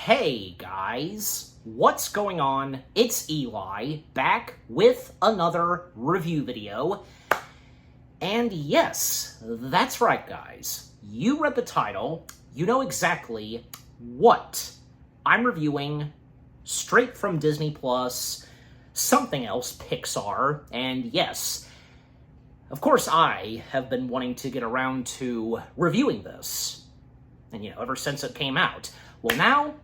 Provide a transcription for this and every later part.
Hey guys, what's going on? It's Eli, back with another review video. And yes, that's right guys, you read the title, you know exactly what I'm reviewing, straight from Disney Plus, something else, Pixar, and yes, of course I have been wanting to get around to reviewing this, and ever since it came out. Well, now,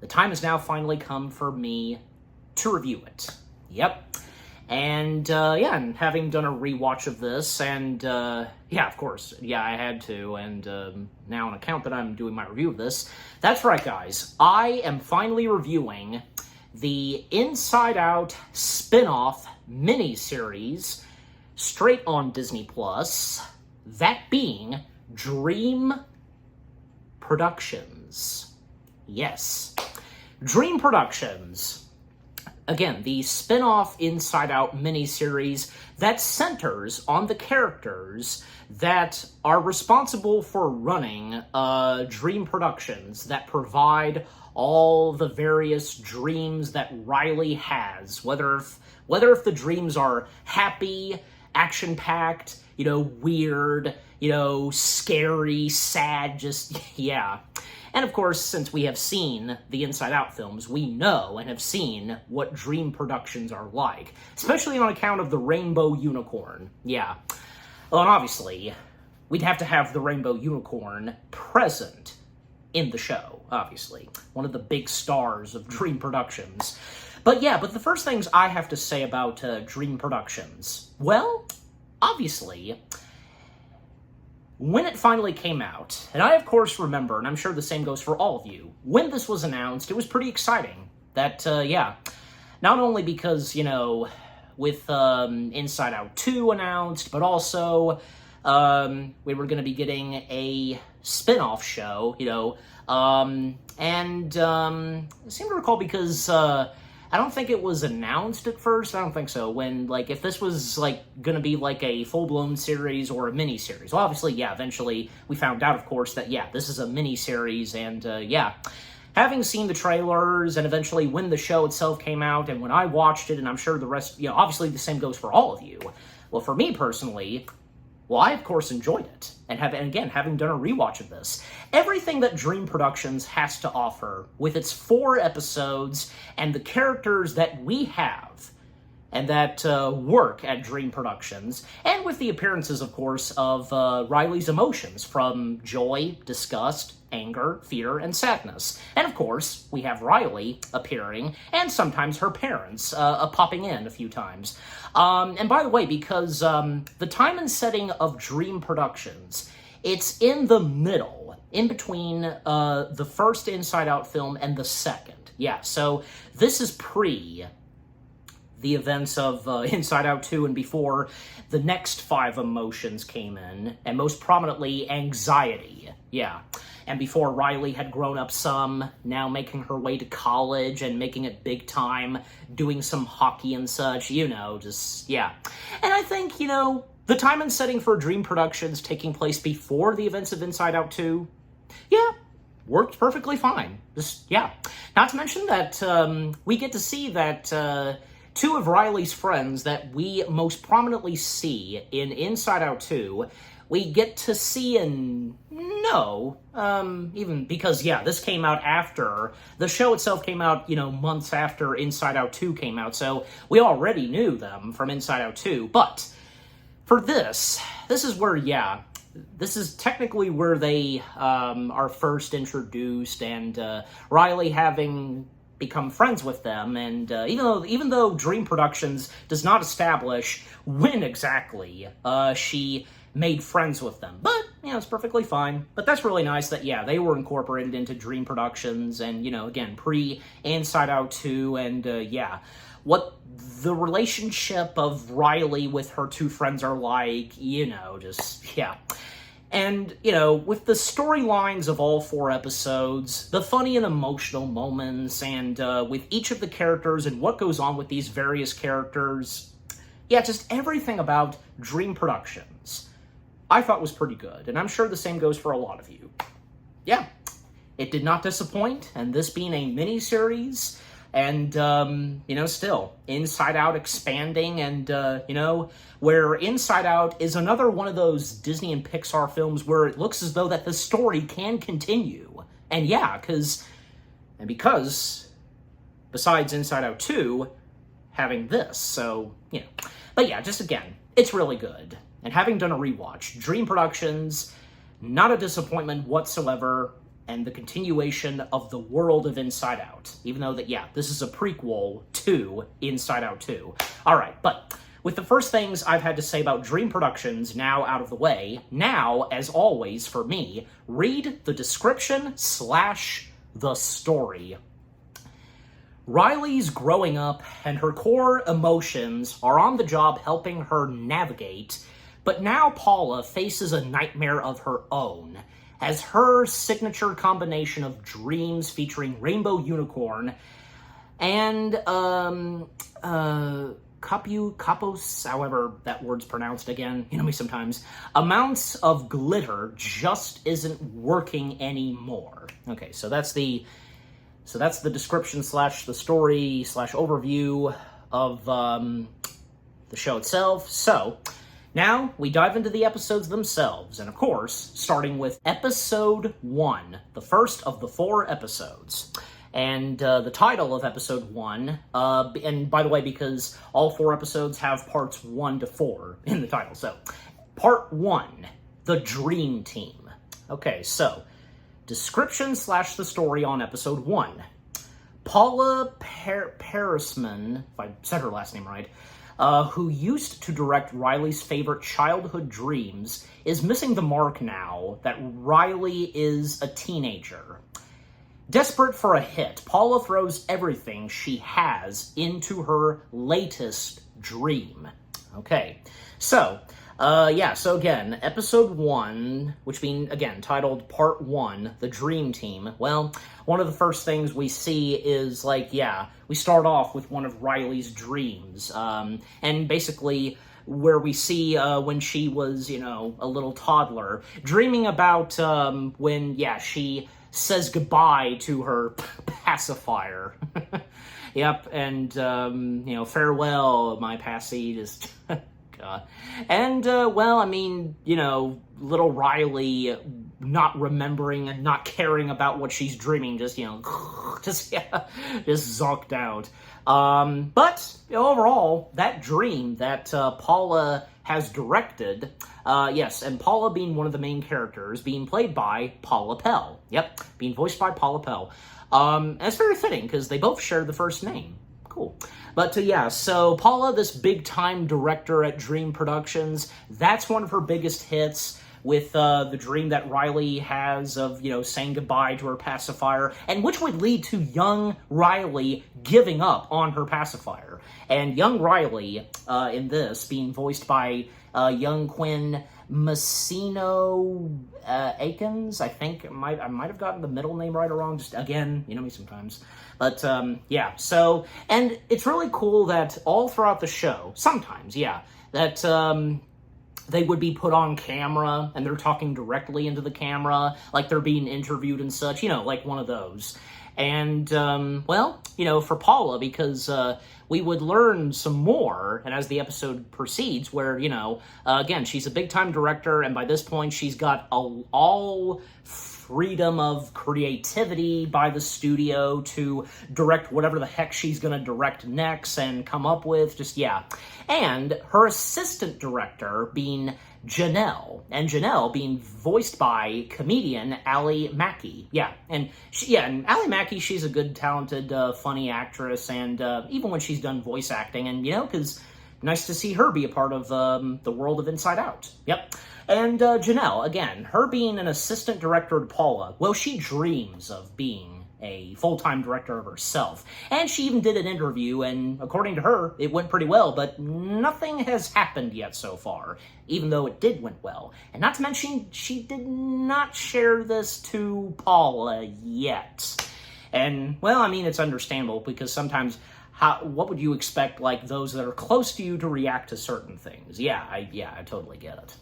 the time has now finally come for me to review it. Yep. And, and having done a rewatch of this, and, of course, I had to, and, now on account that I'm doing my review of this, that's right, guys, I am finally reviewing the Inside Out spin-off miniseries straight on Disney Plus, that being Dream Productions. Yes. Dream Productions. Again, the spin-off Inside Out miniseries that centers on the characters that are responsible for running Dream Productions, that provide all the various dreams that Riley has, whether if the dreams are happy, action-packed, weird, scary, sad, just, yeah. And of course, since we have seen the Inside Out films, we know and have seen what Dream Productions are like, especially on account of the Rainbow Unicorn. Yeah. Well, and obviously, we'd have to have the Rainbow Unicorn present in the show, obviously. One of the big stars of Dream Productions. But the first things I have to say about Dream Productions, well, obviously, when it finally came out, and I of course remember, and I'm sure the same goes for all of you, when this was announced, it was pretty exciting. That, not only because, with Inside Out 2 announced, but also we were going to be getting a spin-off show, I seem to recall because I don't think it was announced at first. I don't think so. When, if this was, gonna be, a full-blown series or a mini-series. Well, obviously, eventually we found out, of course, that, this is a mini-series, and, having seen the trailers, and eventually when the show itself came out, and when I watched it, and I'm sure the rest, obviously the same goes for all of you. Well, for me personally, I, of course, enjoyed it. And again, having done a rewatch of this, everything that Dream Productions has to offer, with its 4 episodes, and the characters that we have, and that work at Dream Productions, and with the appearances, of course, of Riley's emotions, from joy, disgust, anger, fear, and sadness. And of course, we have Riley appearing, and sometimes her parents popping in a few times. And by the way, because the time and setting of Dream Productions, it's in the middle, in between the first Inside Out film and the second. Yeah, so this is pre the events of Inside Out 2 and before the next 5 emotions came in, and most prominently, anxiety. Yeah. And before Riley had grown up some, now making her way to college and making it big time, doing some hockey and such, just, yeah. And I think, the time and setting for Dream Productions taking place before the events of Inside Out 2, worked perfectly fine. Just, Not to mention that we get to see that 2 of Riley's friends that we most prominently see in Inside Out 2, we get to see and know, even because, this came out after, the show itself came out, months after Inside Out 2 came out, so we already knew them from Inside Out 2, but for this is where, this is technically where they are first introduced, and Riley having become friends with them, and even though Dream Productions does not establish when exactly she made friends with them, but it's perfectly fine. But that's really nice that they were incorporated into Dream Productions, and again, pre Inside Out 2, and what the relationship of Riley with her 2 friends are like, And, with the storylines of all 4 episodes, the funny and emotional moments, and with each of the characters and what goes on with these various characters, just everything about Dream Productions I thought was pretty good, and I'm sure the same goes for a lot of you. it did not disappoint, and this being a miniseries, and, still, Inside Out expanding, and, where Inside Out is another one of those Disney and Pixar films where it looks as though that the story can continue. And yeah, because, besides Inside Out 2, having this, so, But yeah, just again, it's really good. And having done a rewatch, Dream Productions, not a disappointment whatsoever, and the continuation of the world of Inside Out. Even though that, this is a prequel to Inside Out 2. Alright, but with the first things I've had to say about Dream Productions now out of the way, now, as always for me, read the description / the story. Riley's growing up, and her core emotions are on the job helping her navigate, but now Paula faces a nightmare of her own, as her signature combination of dreams featuring Rainbow Unicorn and, Kapos, however that word's pronounced again, you know me sometimes, amounts of glitter just isn't working anymore. Okay, so that's the description / the story / overview of the show itself. So, now we dive into the episodes themselves, and of course, starting with Episode 1, the first of the 4 episodes. And the title of Episode 1, and by the way, because all 4 episodes have parts 1 to 4 in the title, so Part 1, The Dream Team. Okay, so description / the story on Episode 1. Paula Parisman, if I said her last name right, who used to direct Riley's favorite childhood dreams, is missing the mark now that Riley is a teenager. Desperate for a hit, Paula throws everything she has into her latest dream. Okay, so again, Episode 1, which being, again, titled Part 1, The Dream Team, well, one of the first things we see is, we start off with one of Riley's dreams, and basically where we see when she was, a little toddler, dreaming about when, she says goodbye to her pacifier. Yep, and, farewell, my passy, just... And, little Riley not remembering and not caring about what she's dreaming, just zonked out. But overall, that dream that Paula has directed, and Paula being one of the main characters, being played by Paula Pell. Yep, being voiced by Paula Pell. And it's very fitting, because they both share the first name. Cool. But so Paula, this big-time director at Dream Productions, that's one of her biggest hits, with the dream that Riley has of, saying goodbye to her pacifier, and which would lead to young Riley giving up on her pacifier. And young Riley, in this, being voiced by young Quinn Massino Akins, I think. I might have gotten the middle name right or wrong, just again, you know me sometimes. But, so, and it's really cool that all throughout the show, sometimes, that, they would be put on camera, and they're talking directly into the camera, like they're being interviewed and such, like one of those. And, for Paula, because, we would learn some more, and as the episode proceeds, where, again, she's a big-time director, and by this point, she's got all freedom of creativity by the studio to direct whatever the heck she's gonna direct next and come up with, And her assistant director being Janelle, and Janelle being voiced by comedian Ally Mackey. And Ally Mackey, she's a good, talented, funny actress, and even when she's done voice acting, and, because nice to see her be a part of the world of Inside Out. Yep. And Janelle, again, her being an assistant director to Paula, well, she dreams of being a full-time director of herself. And she even did an interview, and according to her, it went pretty well, but nothing has happened yet so far, even though it did went well. And not to mention, she did not share this to Paula yet. And, well, it's understandable, because sometimes, what would you expect, those that are close to you to react to certain things? I totally get it.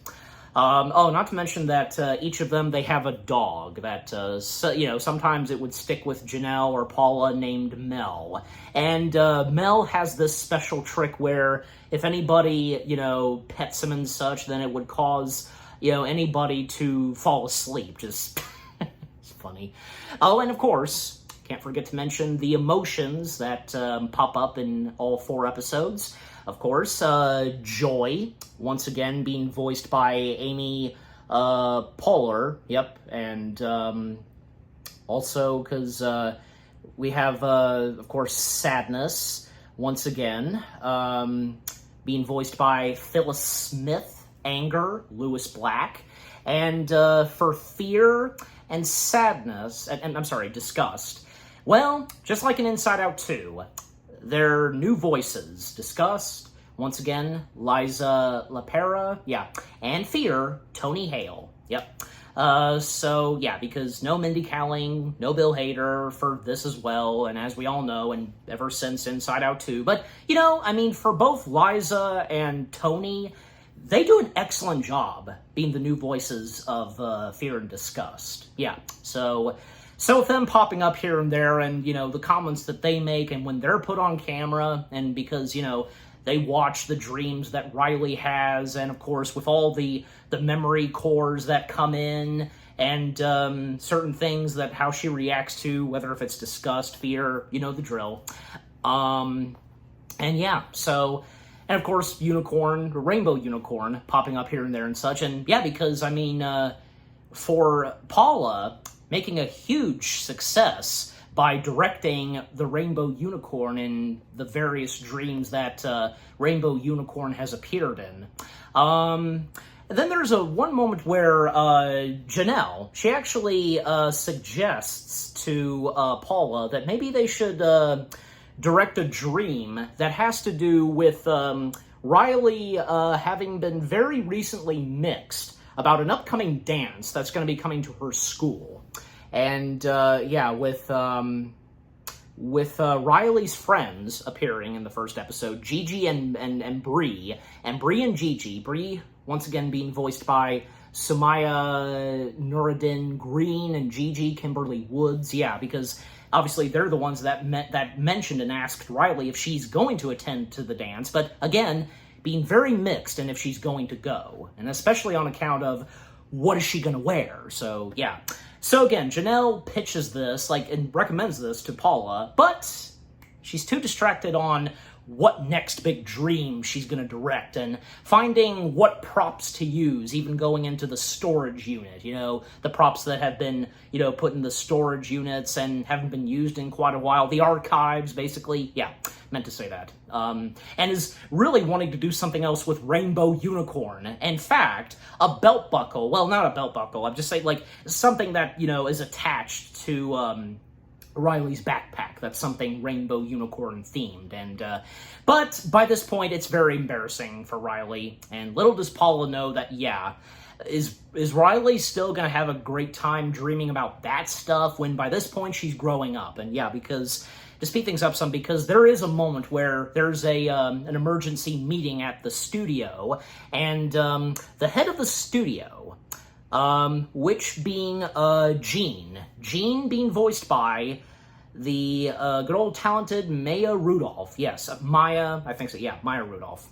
Oh, not to mention that each of them, they have a dog that, sometimes it would stick with Janelle or Paula named Mel. And Mel has this special trick where if anybody, pets him and such, then it would cause, anybody to fall asleep. Just, it's funny. Oh, and of course, can't forget to mention the emotions that pop up in all 4 episodes. Of course, Joy, once again being voiced by Amy Poehler. Yep, and also because we have, of course, Sadness, once again, being voiced by Phyllis Smith. Anger, Lewis Black. And for Fear and Sadness, and I'm sorry, Disgust, well, just like in Inside Out 2, their new voices. Disgust, once again, Liza LaPera, yeah, and Fear, Tony Hale, yep. So, yeah, because no Mindy Kaling, no Bill Hader for this as well, and as we all know, and ever since Inside Out 2, but, for both Liza and Tony, they do an excellent job being the new voices of Fear and Disgust, yeah, so with them popping up here and there and, the comments that they make and when they're put on camera and because, they watch the dreams that Riley has and, of course, with all the memory cores that come in and certain things that how she reacts to, whether if it's disgust, fear, the drill. And, yeah, so... And, of course, Rainbow Unicorn popping up here and there and such. And, yeah, because, for Paula making a huge success by directing the Rainbow Unicorn in the various dreams that Rainbow Unicorn has appeared in. And then there's one moment where Janelle, she actually suggests to Paula that maybe they should direct a dream that has to do with Riley having been very recently mixed about an upcoming dance that's going to be coming to her school. And, with Riley's friends appearing in the first episode, Gigi and Bree, and Bree and Gigi, Bree, once again, being voiced by Sumaya Nuruddin Green and Gigi Kimberly Woods, yeah, because obviously they're the ones that mentioned and asked Riley if she's going to attend to the dance, but again, being very mixed in if she's going to go, and especially on account of what is she going to wear, so yeah. So again, Janelle pitches this, and recommends this to Paula, but she's too distracted on what next big dream she's going to direct and finding what props to use, even going into the storage unit, the props that have been, put in the storage units and haven't been used in quite a while, the archives, basically, yeah, meant to say that, and is really wanting to do something else with Rainbow Unicorn. In fact, a belt buckle, well, not a belt buckle, I'm just saying, something that, is attached to, Riley's backpack. That's something Rainbow Unicorn themed. And but by this point, it's very embarrassing for Riley. And little does Paula know that, yeah, is Riley still going to have a great time dreaming about that stuff when by this point she's growing up? And yeah, because to speed things up some, because there is a moment where there's an emergency meeting at the studio, and the head of the studio, which being Jean being voiced by the good old talented Maya Rudolph. Yes, Maya, I think so, yeah, Maya Rudolph.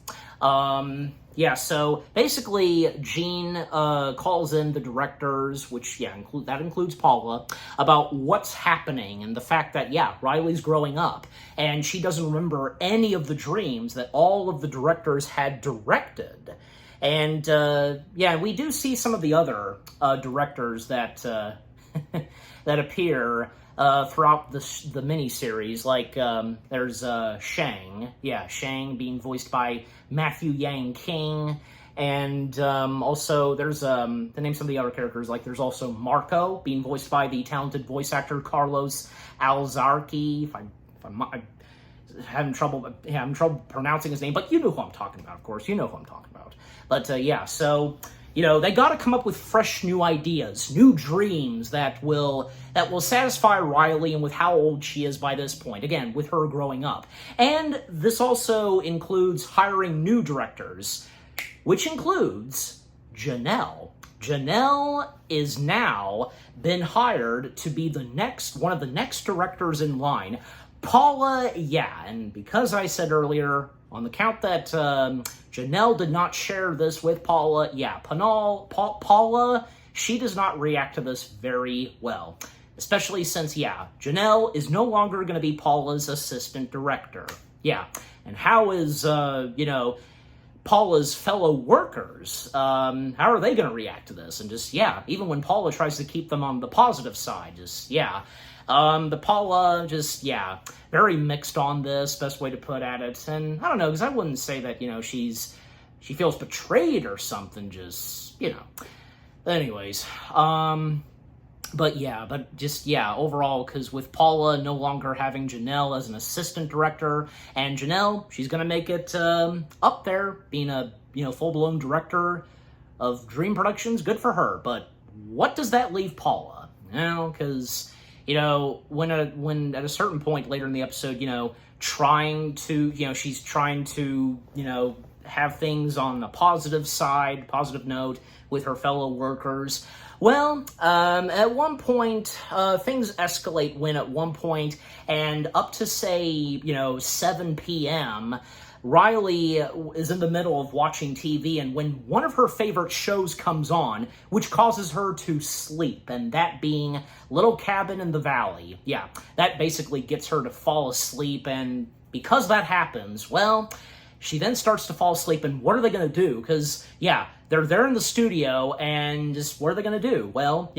Yeah, so basically Jean calls in the directors, which, yeah, that includes Paula, about what's happening and the fact that, yeah, Riley's growing up, and she doesn't remember any of the dreams that all of the directors had directed. And, yeah, we do see some of the other directors that that appear throughout the miniseries, like there's Shang, yeah, Shang being voiced by Matthew Yang King, and also there's to name some of the other characters, like there's also Marco being voiced by the talented voice actor Carlos Alzarki. If I'm having trouble pronouncing his name, but you know who I'm talking about, of course. You know who I'm talking about. But yeah, so they got to come up with fresh new ideas, new dreams that will satisfy Riley and with how old she is by this point. Again, with her growing up. And this also includes hiring new directors, which includes Janelle. Janelle is now been hired to be one of the next directors in line. Paula, yeah, and because I said earlier, on the count that Janelle did not share this with Paula, yeah, Paula, she does not react to this very well. Especially since, yeah, Janelle is no longer going to be Paula's assistant director. Yeah, and how is, Paula's fellow workers, how are they going to react to this? And just, yeah, even when Paula tries to keep them on the positive side, just, yeah. The Paula, just, yeah, very mixed on this, best way to put at it. And I don't know, because I wouldn't say that, she feels betrayed or something, just, Anyways, overall, because with Paula no longer having Janelle as an assistant director, and Janelle, she's going to make it up there, being a, full-blown director of Dream Productions, good for her. But what does that leave Paula? Because, when at a certain point later in the episode, she's trying to, have things on a positive note with her fellow workers. Well, at one point, things escalate when at one point, and up to, say, 7 p.m., Riley is in the middle of watching TV, and when one of her favorite shows comes on, which causes her to sleep, and that being Little Cabin in the Valley. Yeah, that basically gets her to fall asleep, and because that happens, well, she then starts to fall asleep, and what are they going to do? Because, yeah, they're there in the studio, and just what are they going to do? Well,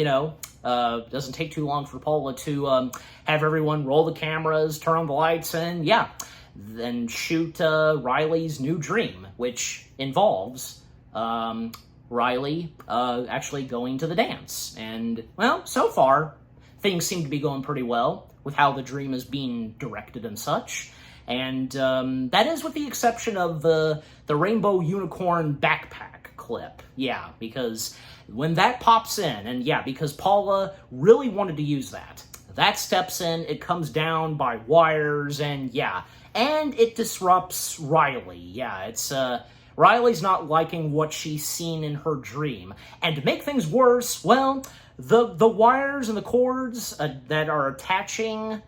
doesn't take too long for Paula to have everyone roll the cameras, turn on the lights, and, yeah, then shoot Riley's new dream, which involves Riley actually going to the dance. And, well, so far, things seem to be going pretty well with how the dream is being directed and such. And that is with the exception of the Rainbow Unicorn backpack clip. Yeah, because when that pops in, and yeah, because Paula really wanted to use that. That steps in, it comes down by wires, and yeah, and it disrupts Riley. Yeah, it's, Riley's not liking what she's seen in her dream. And to make things worse, well, the wires and the cords that are attaching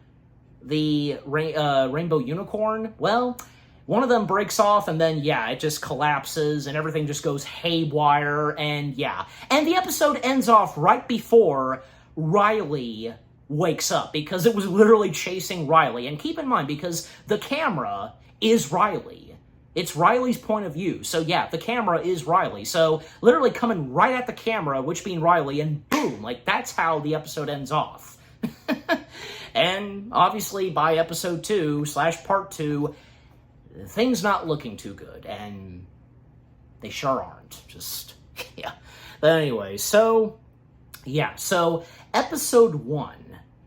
the Rainbow Unicorn, well, one of them breaks off, and then, yeah, it just collapses, and everything just goes haywire, and yeah. And the episode ends off right before Riley wakes up, because it was literally chasing Riley. And keep in mind, because the camera is Riley. It's Riley's point of view. So yeah, the camera is Riley. So literally coming right at the camera, which being Riley, and boom, like that's how the episode ends off. And obviously by episode 2/part 2, things not looking too good. And they sure aren't. Just, yeah. But anyway, so, yeah. So episode 1.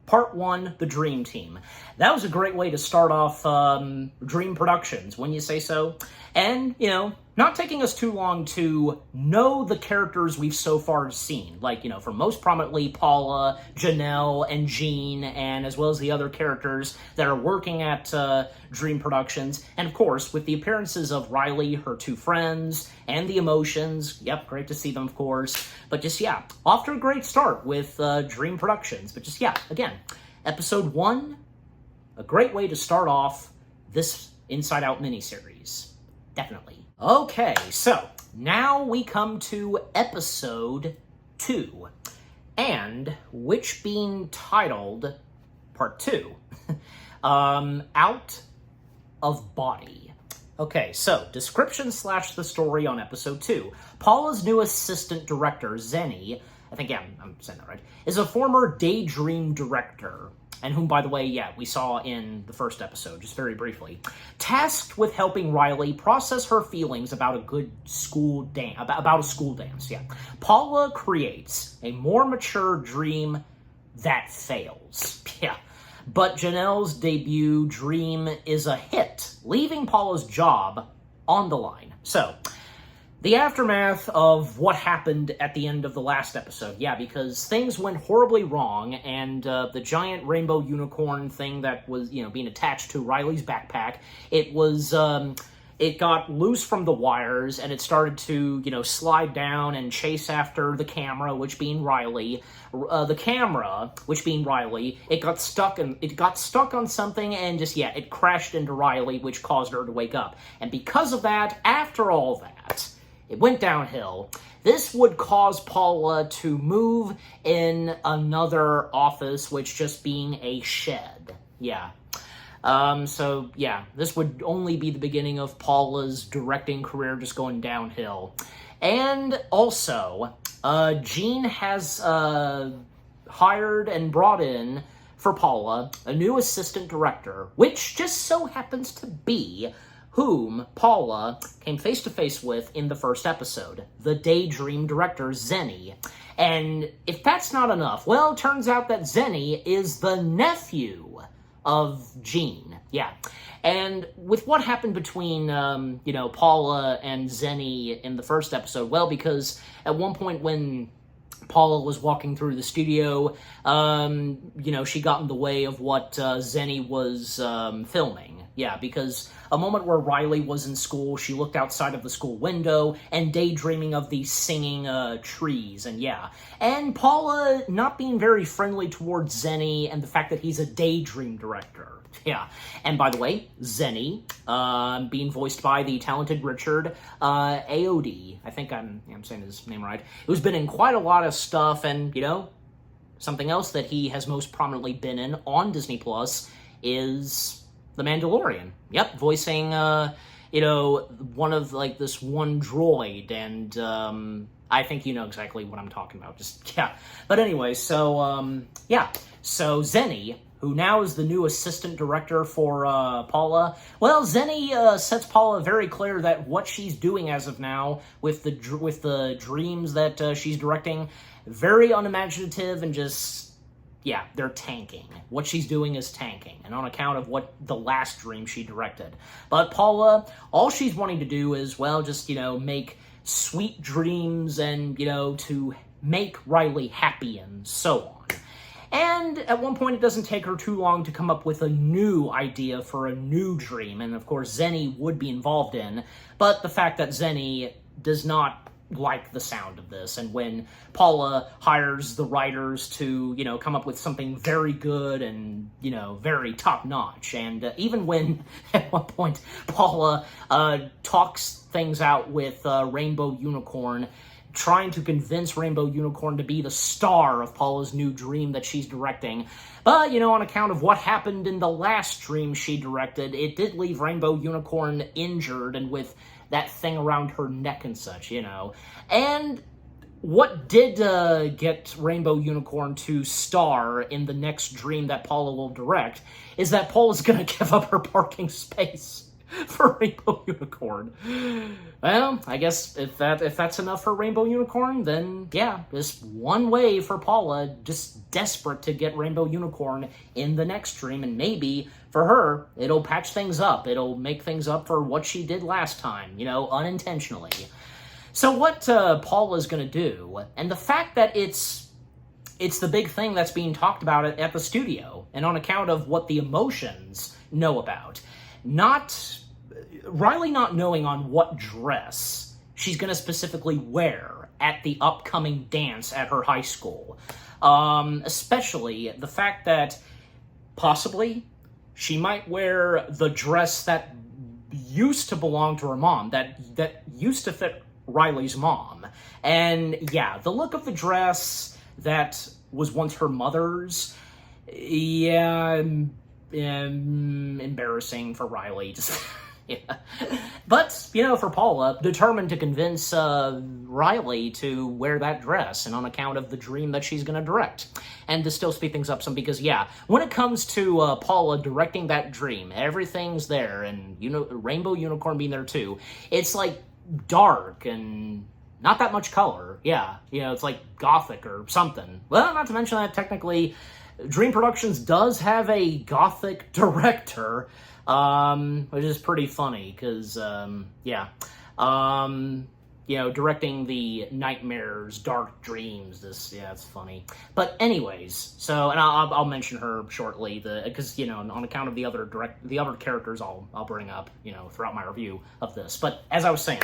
Part 1, The Dream Team. That was a great way to start off Dream Productions, wouldn't you say so? And, not taking us too long to know the characters we've so far seen. Like, for most prominently, Paula, Janelle, and Jean, and as well as the other characters that are working at Dream Productions. And, of course, with the appearances of Riley, her 2 friends, and the Emotions. Yep, great to see them, of course. But just, yeah, off to a great start with Dream Productions. But just, yeah, again, episode 1, a great way to start off this Inside Out miniseries. Definitely. Okay, so now we come to episode 2, and which being titled Part 2, Out of Body. Okay, so description / the story on episode 2. Paula's new assistant director, Zenny, I think, yeah, I'm saying that right, is a former Daydream director, and whom, by the way, yeah, we saw in the first episode, just very briefly, tasked with helping Riley process her feelings about a school dance, yeah. Paula creates a more mature dream that fails, yeah. But Janelle's debut dream is a hit, leaving Paula's job on the line. So, the aftermath of what happened at the end of the last episode. Yeah, because things went horribly wrong, and the giant rainbow unicorn thing that was, being attached to Riley's backpack, it was, it got loose from the wires and it started to, slide down and chase after the camera, which being Riley. The camera, which being Riley, it got stuck on something and it crashed into Riley, which caused her to wake up. And because of that, after all that, it went downhill. This would cause Paula to move in another office, which just being a shed. Yeah. This would only be the beginning of Paula's directing career just going downhill. And also, Gene has hired and brought in, for Paula, a new assistant director, which just so happens to be whom Paula came face-to-face with in the first episode, the Daydream director, Zenny. And if that's not enough, well, it turns out that Zenny is the nephew of Gene. Yeah. And with what happened between, Paula and Zenny in the first episode, well, because at one point when Paula was walking through the studio, she got in the way of what Zenny was filming. Yeah, because a moment where Riley was in school, she looked outside of the school window and daydreaming of these singing trees, and Paula not being very friendly towards Zenny and the fact that he's a daydream director. Yeah, and by the way, Zenny, being voiced by the talented Richard Ayoade, I think I'm saying his name right, who's been in quite a lot of stuff, and, something else that he has most prominently been in on Disney Plus is The Mandalorian. Yep, voicing, one of, this one droid, and, I think you know exactly what I'm talking about, But anyway, so Zenny, who now is the new assistant director for, Paula, well, Zenny, sets Paula very clear that what she's doing as of now, with the dreams that, she's directing, very unimaginative and just, they're tanking. What she's doing is tanking, and on account of what the last dream she directed. But Paula, all she's wanting to do is, well, just, make sweet dreams and, to make Riley happy and so on. And at one point, it doesn't take her too long to come up with a new idea for a new dream, and of course, Zenny would be involved in, but the fact that Zenny does not like the sound of this, and when Paula hires the writers to, come up with something very good and, very top-notch, and even when, at one point, Paula talks things out with Rainbow Unicorn, trying to convince Rainbow Unicorn to be the star of Paula's new dream that she's directing. But, on account of what happened in the last dream she directed, it did leave Rainbow Unicorn injured and with that thing around her neck and such, And what did get Rainbow Unicorn to star in the next dream that Paula will direct is that Paula's going to give up her parking space for Rainbow Unicorn. Well, I guess if that's enough for Rainbow Unicorn, then just one way for Paula, just desperate to get Rainbow Unicorn in the next dream, and maybe for her, it'll patch things up. It'll make things up for what she did last time, unintentionally. So what Paula's going to do, and the fact that it's the big thing that's being talked about at the studio, and on account of what the emotions know about, Riley not knowing on what dress she's going to specifically wear at the upcoming dance at her high school. Especially the fact that possibly she might wear the dress that used to belong to her mom, that used to fit Riley's mom. And the look of the dress that was once her mother's, embarrassing for Riley. Just But, for Paula, determined to convince Riley to wear that dress, and on account of the dream that she's going to direct. And to still speed things up some, because, when it comes to Paula directing that dream, everything's there, and, Rainbow Unicorn being there too, it's, dark and not that much color. It's gothic or something. Well, not to mention that technically Dream Productions does have a gothic director, which is pretty funny, because, directing the Nightmares, Dark Dreams. It's funny. But anyways, so, and I'll mention her shortly, because, on account of the other characters I'll bring up, throughout my review of this. But as I was saying,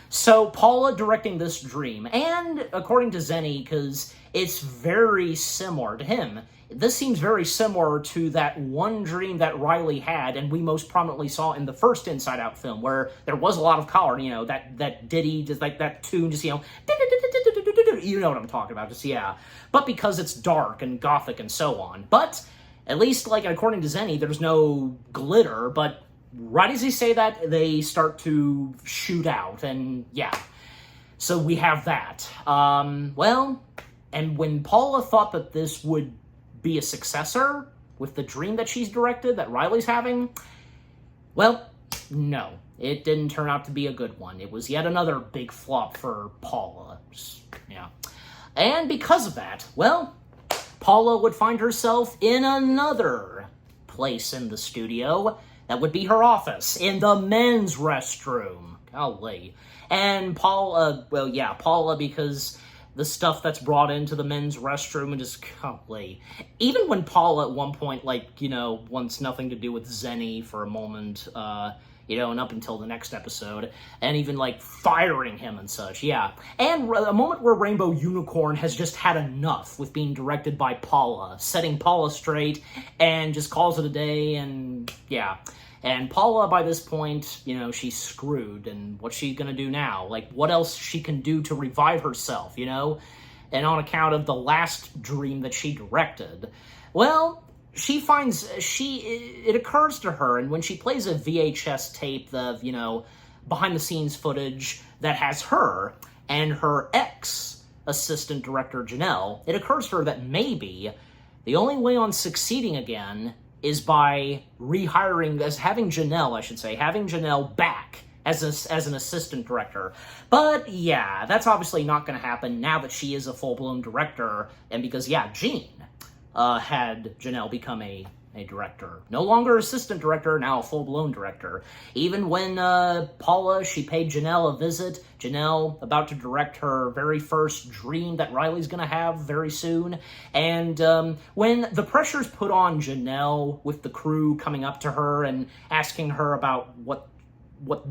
so Paula directing this dream, and according to Zenny, because it's very similar to him, this seems very similar to that one dream that Riley had, and we most prominently saw in the first Inside Out film, where there was a lot of color, that ditty, just like that tune, just, you know what I'm talking about, just, yeah. But because it's dark and gothic and so on. But, at least, like, according to Zenny, there's no glitter, but right as they say that, they start to shoot out, and, yeah. So we have that. Well, and when Paula thought that this would be a successor with the dream that she's directed, that Riley's having, well, no. It didn't turn out to be a good one. It was yet another big flop for Paula. Yeah. And because of that, well, Paula would find herself in another place in the studio. That would be her office, in the men's restroom. Golly. And Paula, because the stuff that's brought into the men's restroom and just, golly. Even when Paula at one point, wants nothing to do with Zenny for a moment, and up until the next episode, and even, firing him and such, yeah. And a moment where Rainbow Unicorn has just had enough with being directed by Paula, setting Paula straight, and just calls it a day, and, yeah. And Paula, by this point, she's screwed, and what's she gonna do now? What else she can do to revive herself, And on account of the last dream that she directed, well, it occurs to her, and when she plays a VHS tape of, behind-the-scenes footage that has her and her ex-assistant director, Janelle, it occurs to her that maybe the only way on succeeding again is by having Janelle back as an assistant director. But, yeah, that's obviously not going to happen now that she is a full-blown director, and because, Gene had Janelle become a director. No longer assistant director, now a full-blown director. Even when Paula, she paid Janelle a visit, Janelle about to direct her very first dream that Riley's going to have very soon, and when the pressure's put on Janelle with the crew coming up to her and asking her about what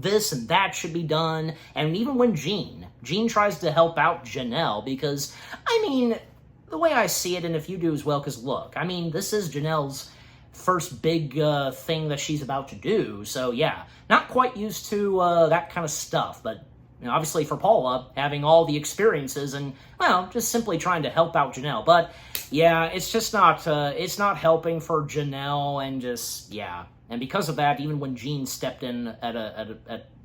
this and that should be done, and even when Gene tries to help out Janelle, because, the way I see it, and if you do as well, because look, this is Janelle's first big thing that she's about to do, so yeah, not quite used to that kind of stuff, but obviously for Paula, having all the experiences and, well, just simply trying to help out Janelle, but yeah, it's just not, it's not helping for Janelle, and just, yeah, and because of that, even when Gene stepped in at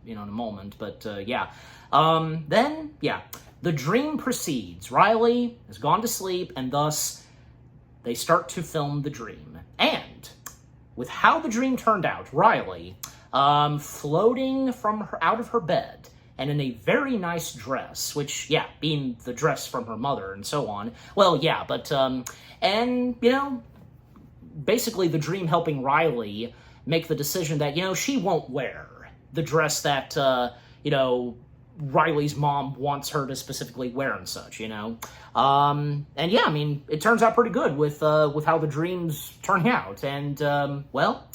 in a moment, but yeah, then, yeah, the dream proceeds. Riley has gone to sleep, and thus they start to film the dream. And with how the dream turned out, Riley, floating out of her bed, and in a very nice dress, which, yeah, being the dress from her mother and so on. Well, yeah, but, and, basically the dream helping Riley make the decision that, she won't wear the dress that, Riley's mom wants her to specifically wear and such, and yeah, it turns out pretty good with how the dream's turning out, and, well,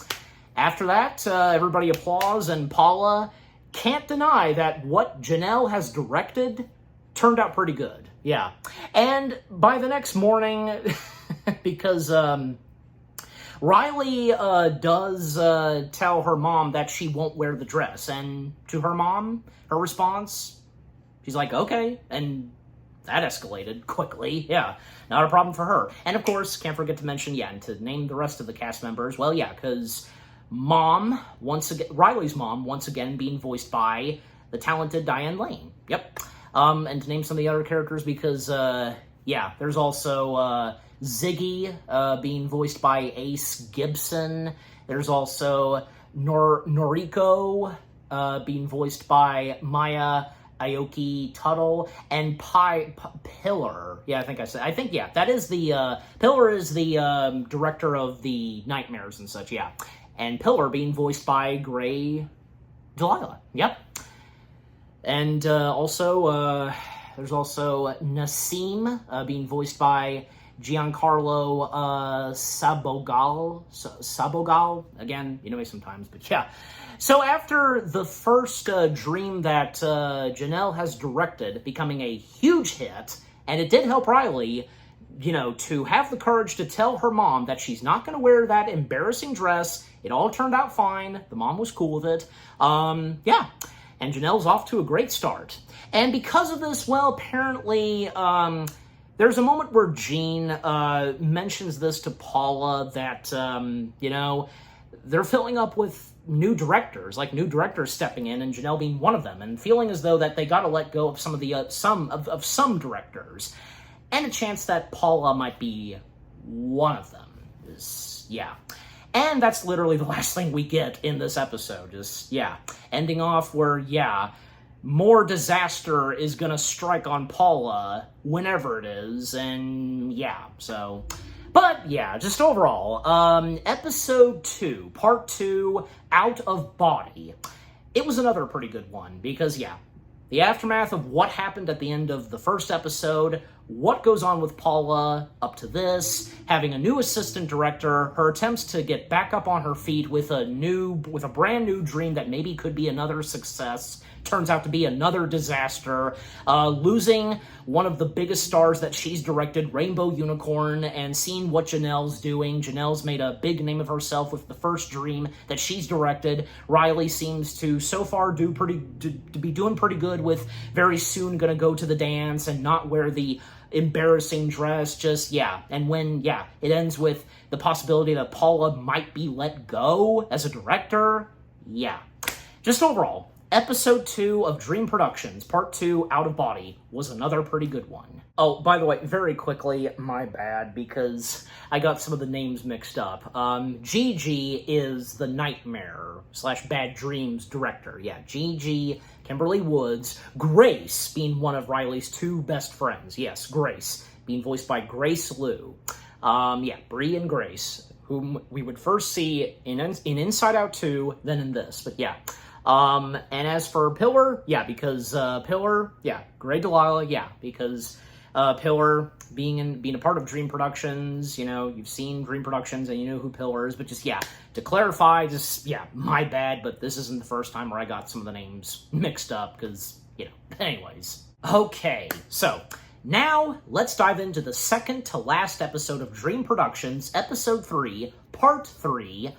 after that, everybody applauds, and Paula can't deny that what Janelle has directed turned out pretty good, yeah, and by the next morning, because, Riley does tell her mom that she won't wear the dress, and to her mom, her response, she's like, okay, and that escalated quickly, yeah, not a problem for her. And of course, can't forget to mention, yeah, and to name the rest of the cast members, well, yeah, because Riley's mom, once again being voiced by the talented Diane Lane, yep, and to name some of the other characters, because, yeah, there's also, Ziggy, being voiced by Ace Gibson. There's also Noriko, being voiced by Maya Aoki Tuttle, and Pillar. Yeah, yeah, that is the, Pillar is the, director of the Nightmares and such, yeah. And Pillar being voiced by Grey Delilah, yep. And there's also Nassim, being voiced by Giancarlo Sabogal. Again, you know me sometimes, but yeah. So after the first dream that Janelle has directed becoming a huge hit, and it did help Riley, to have the courage to tell her mom that she's not going to wear that embarrassing dress. It all turned out fine. The mom was cool with it. Yeah. And Janelle's off to a great start. And because of this, well, apparently, there's a moment where Jean mentions this to Paula that, they're filling up with new directors stepping in, and Janelle being one of them, and feeling as though that they got to let go of some of the some directors, and a chance that Paula might be one of them. Yeah. And that's literally the last thing we get in this episode. Ending off where, more disaster is gonna strike on Paula whenever it is, and just overall, episode 2, part 2, Out of Body. It was another pretty good one, because, the aftermath of what happened at the end of the first episode, what goes on with Paula up to this, having a new assistant director, her attempts to get back up on her feet with a brand new dream that maybe could be another success, turns out to be another disaster, losing one of the biggest stars that she's directed, Rainbow Unicorn, and seeing what Janelle's doing. Janelle's made a big name of herself with the first dream that she's directed. Riley seems to so far be doing pretty good with very soon gonna go to the dance and not wear the embarrassing dress, and when, it ends with the possibility that Paula might be let go as a director. Just overall, episode 2 of Dream Productions, part 2, Out of Body, was another pretty good one. Oh, by the way, very quickly, my bad, because I got some of the names mixed up. Gigi is the Nightmare / Bad Dreams director. Gigi, Kimberly Woods. Grace being one of Riley's 2 best friends. Yes, Grace, being voiced by Grace Liu. Bree and Grace, whom we would first see in Inside Out 2, then in this, but and as for Pillar, because Pillar, Grey Delilah, because Pillar being a part of Dream Productions, you've seen Dream Productions and you know who Pillar is, but to clarify, my bad, but this isn't the first time where I got some of the names mixed up, because, anyways. Okay, so now let's dive into the second to last episode of Dream Productions, episode 3, part 3,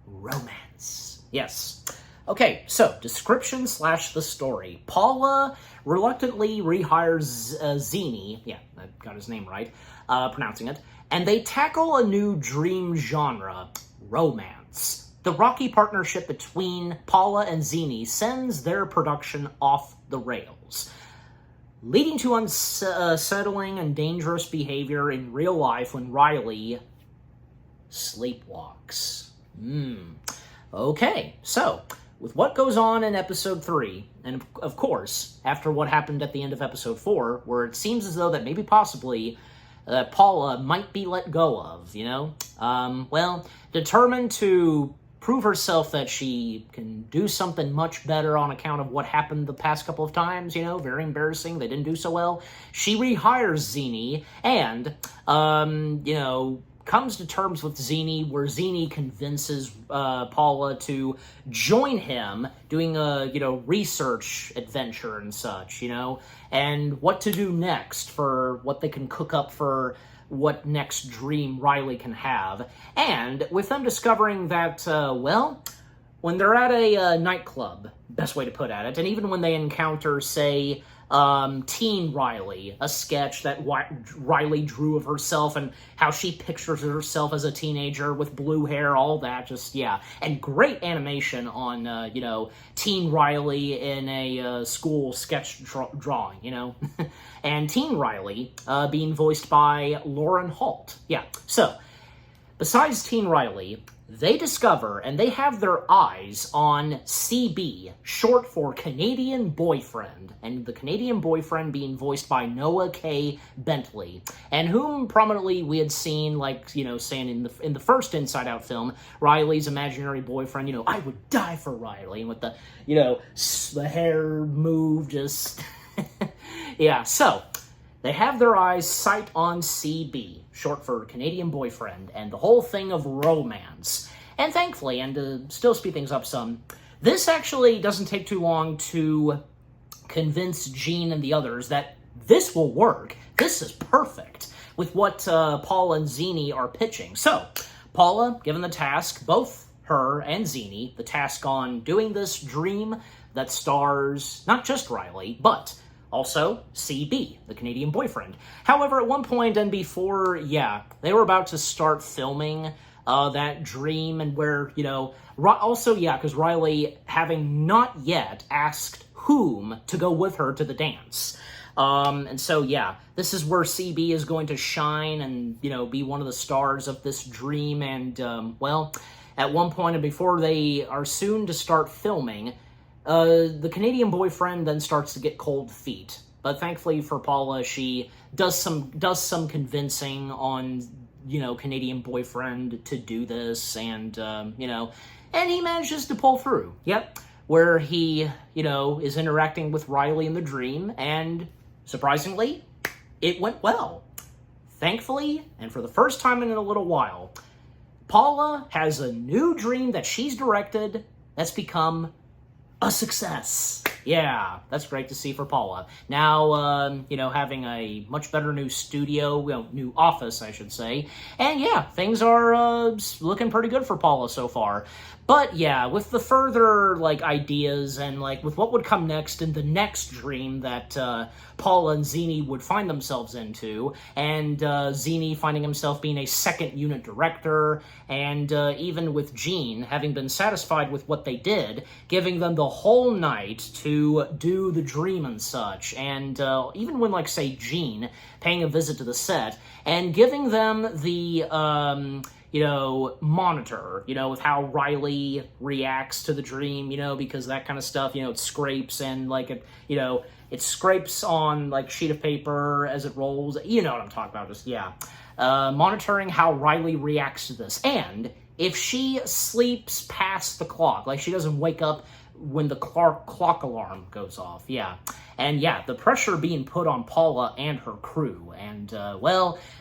Romance. Yes. Okay, so, description / the story. Paula reluctantly rehires Zini, I got his name right, pronouncing it, and they tackle a new dream genre, romance. The rocky partnership between Paula and Zini sends their production off the rails, leading to unsettling and dangerous behavior in real life when Riley sleepwalks. Okay, so with what goes on in episode 3, and of course, after what happened at the end of episode 4, where it seems as though that maybe possibly Paula might be let go of, determined to prove herself that she can do something much better on account of what happened the past couple of times, very embarrassing, they didn't do so well. She rehires Zini and, comes to terms with Zini, where Zini convinces Paula to join him doing a, research adventure and such, and what to do next for what they can cook up for what next dream Riley can have. And with them discovering that, when they're at a nightclub, best way to put it, and even when they encounter, say, Teen Riley, a sketch that Riley drew of herself and how she pictures herself as a teenager with blue hair, all that, and great animation on, Teen Riley in a school sketch drawing, and Teen Riley being voiced by Lauren Holt. So besides Teen Riley, they discover and they have their eyes on CB, short for Canadian Boyfriend, and the Canadian Boyfriend being voiced by Noah K. Bentley, and whom prominently we had seen, like, saying in the first Inside Out film, Riley's imaginary boyfriend, I would die for Riley, and with the, the hair move, just, yeah, so, they have their eyes sight on CB, short for Canadian Boyfriend, and the whole thing of romance. And thankfully, and to still speed things up some, this actually doesn't take too long to convince Jean and the others that this will work. This is perfect with what Paula and Zini are pitching. So, Paula, given the task, both her and Zini, the task on doing this dream that stars not just Riley, but also CB, the Canadian Boyfriend. However, at one point and before, they were about to start filming that dream, and where, also, because Riley, having not yet asked whom to go with her to the dance. And so, this is where CB is going to shine and, be one of the stars of this dream. And, at one point and before they are soon to start filming, the Canadian Boyfriend then starts to get cold feet. But thankfully for Paula, she does some convincing on, Canadian Boyfriend to do this, and, and he manages to pull through. Yep. Where he, is interacting with Riley in the dream, and surprisingly, it went well. Thankfully, and for the first time in a little while, Paula has a new dream that she's directed that's become a success. Yeah, that's great to see for Paula. Now, having a much better new studio, new office, I should say. And things are looking pretty good for Paula so far. But with the further, ideas and, with what would come next in the next dream that Paula and Zini would find themselves into, and Zini finding himself being a second unit director, and even with Jean having been satisfied with what they did, giving them the whole night to do the dream and such, and even when, say, Jean paying a visit to the set, and giving them the, monitor, with how Riley reacts to the dream, because that kind of stuff, it scrapes and, it scrapes on, sheet of paper as it rolls. You know what I'm talking about, just, monitoring how Riley reacts to this. And if she sleeps past the clock, she doesn't wake up when the clock alarm goes off, And the pressure being put on Paula and her crew. And,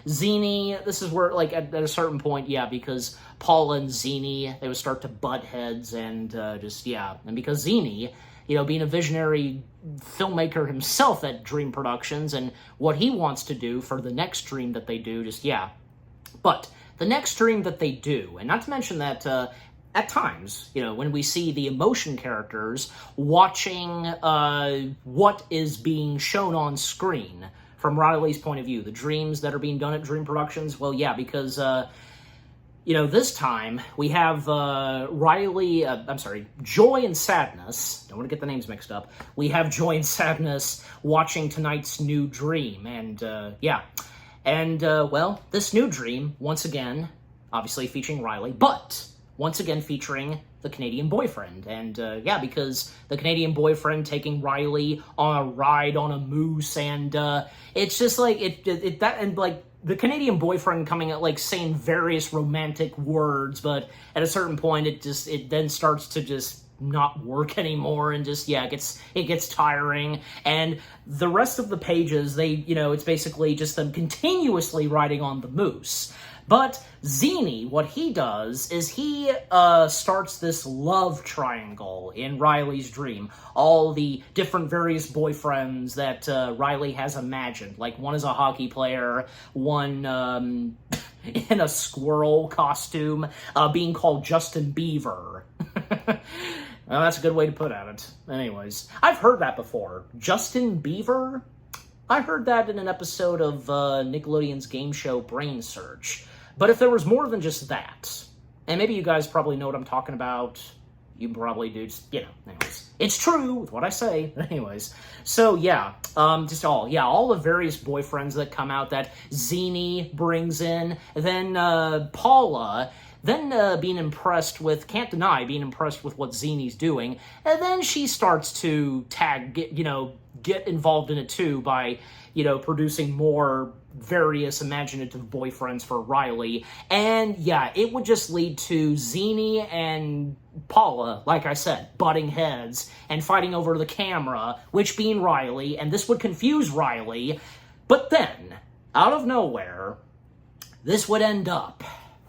Zini, this is where, at a certain point, because Paula and Zini, they would start to butt heads, and and because Zini, being a visionary filmmaker himself at Dream Productions, and what he wants to do for the next dream that they do, But the next dream that they do, and not to mention that, at times, when we see the emotion characters watching what is being shown on screen from Riley's point of view, the dreams that are being done at Dream Productions, because, this time we have Joy and Sadness, don't want to get the names mixed up, we have Joy and Sadness watching tonight's new dream, and, this new dream, once again, obviously featuring Riley, but once again featuring the Canadian Boyfriend. And, because the Canadian Boyfriend taking Riley on a ride on a moose, and, it's just, the Canadian Boyfriend coming at, saying various romantic words, but at a certain point, it then starts to just not work anymore, and just, it gets tiring, and the rest of the pages, it's basically just them continuously riding on the moose. But Zini, what he does is he starts this love triangle in Riley's dream. All the different various boyfriends that Riley has imagined. One is a hockey player, one in a squirrel costume, being called Justin Bieber. Well, that's a good way to put it. Anyways, I've heard that before. Justin Bieber? I heard that in an episode of Nickelodeon's game show Brain Search. But if there was more than just that, and maybe you guys probably know what I'm talking about, you probably do, just, anyways. It's true with what I say, but anyways. So, yeah, all the various boyfriends that come out that Zini brings in, then Paula, then being impressed with, can't deny, being impressed with what Zini's doing, and then she starts to get involved in it too by, producing more various imaginative boyfriends for Riley, and yeah, it would just lead to Zini and Paula, like I said, butting heads and fighting over the camera, which being Riley, and this would confuse Riley, but then, out of nowhere, this would end up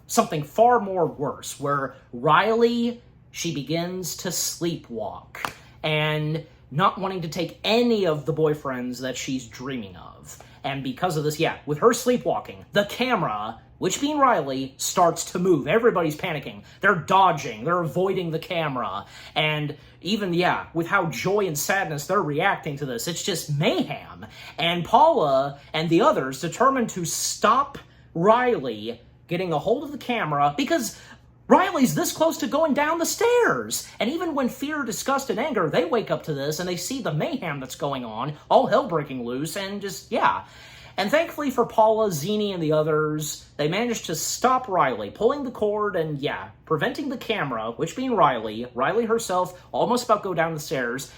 something far more worse, where Riley, she begins to sleepwalk, and not wanting to take any of the boyfriends that she's dreaming of. And because of this, with her sleepwalking, the camera, which being Riley, starts to move. Everybody's panicking. They're dodging. They're avoiding the camera. And even, with how joy and sadness they're reacting to this, it's just mayhem. And Paula and the others determined to stop Riley getting a hold of the camera because Riley's this close to going down the stairs. And even when fear, disgust, and anger, they wake up to this and they see the mayhem that's going on, all hell breaking loose, and just, And thankfully for Paula, Zini, and the others, they managed to stop Riley, pulling the cord and, preventing the camera, which being Riley herself, almost about to go down the stairs.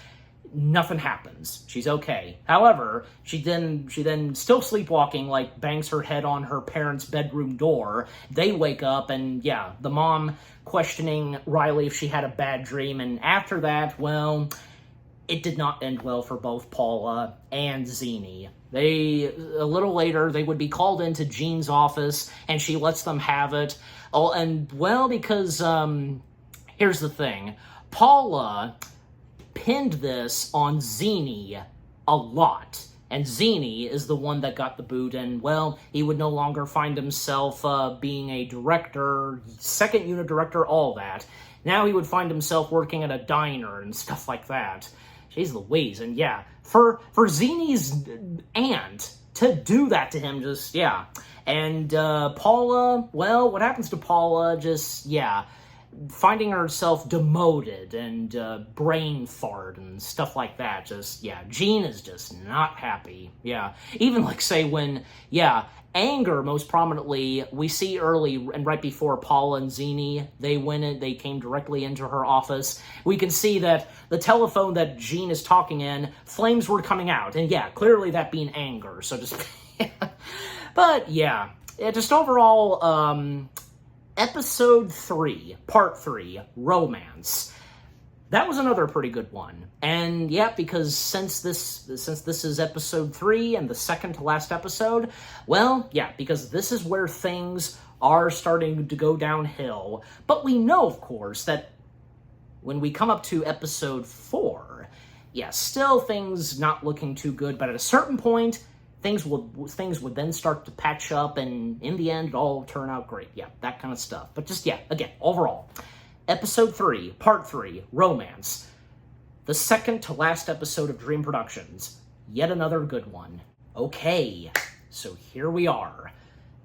Nothing happens. She's okay. However, she then still sleepwalking, bangs her head on her parents' bedroom door. They wake up and, the mom questioning Riley if she had a bad dream. And after that, well, it did not end well for both Paula and Zini. A little later, they would be called into Jean's office, and she lets them have it. Oh, and, well, because, here's the thing. Paula pinned this on Zini a lot. And Zini is the one that got the boot, and, well, he would no longer find himself being a director, second unit director, all that. Now he would find himself working at a diner and stuff like that. Jeez Louise, and for Zini's aunt to do that to him, just, And Paula, well, what happens to Paula, just, finding herself demoted and brain fart and stuff like that. Just, Jean is just not happy. Even say when, anger most prominently, we see early and right before Paula and Zini, they came directly into her office. We can see that the telephone that Jean is talking in, flames were coming out. And clearly that being anger. So just, but just overall, Episode 3, Part 3, Romance. That was another pretty good one. And because since this is Episode 3 and the second to last episode, well, because this is where things are starting to go downhill. But we know, of course, that when we come up to Episode 4, still things not looking too good, but at a certain point, things would then start to patch up, and in the end, it all turn out great. That kind of stuff. But just, again, overall, Episode 3, Part 3, Romance. The second to last episode of Dream Productions. Yet another good one. Okay, so here we are.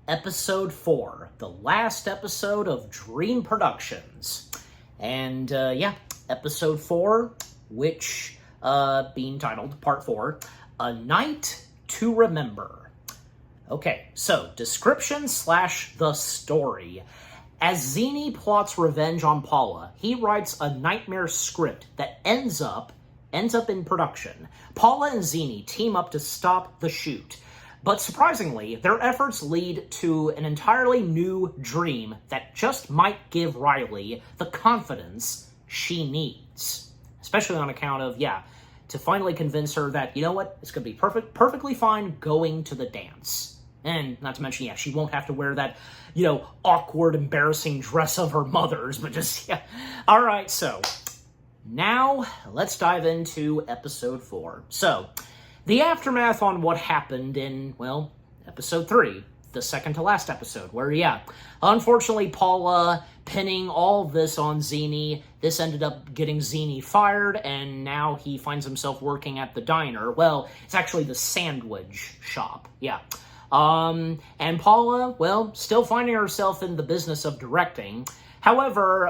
Episode 4, the last episode of Dream Productions. And, Episode 4, which, being titled Part 4, A Night to Remember. Okay, so description / the story. As Zini plots revenge on Paula, he writes a nightmare script that ends up in production. Paula and Zini team up to stop the shoot, but surprisingly, their efforts lead to an entirely new dream that just might give Riley the confidence she needs, especially on account of to finally convince her that, you know what, it's going to be perfectly fine going to the dance. And not to mention, she won't have to wear that, awkward, embarrassing dress of her mother's, but just, All right, so now let's dive into Episode 4. So, the aftermath on what happened in, Episode 3, the second to last episode, where, unfortunately, Paula pinning all this on Zini. This ended up getting Zini fired, and now he finds himself working at the diner. Well, it's actually the sandwich shop. And Paula, still finding herself in the business of directing. However,